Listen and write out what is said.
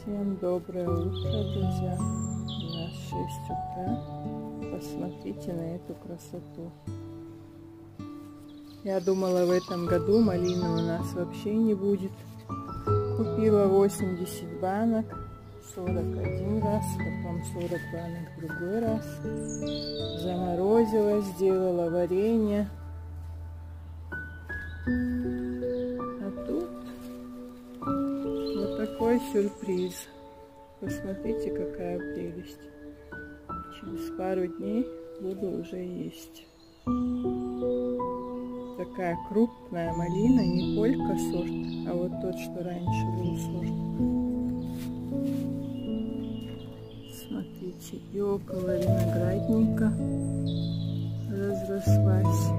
Всем доброе утро, друзья. У нас 6 утра. Посмотрите на эту красоту. Я думала, в этом году малины у нас вообще не будет. Купила 80 банок, 41 раз, потом 40 банок в другой раз. Заморозила, сделала варенье. А тут вот такой сюрприз. Посмотрите, какая прелесть. Через пару дней буду уже есть. Такая крупная малина, не полька сорт, а вот тот, что раньше был сорт. Смотрите, и около виноградника разрослась.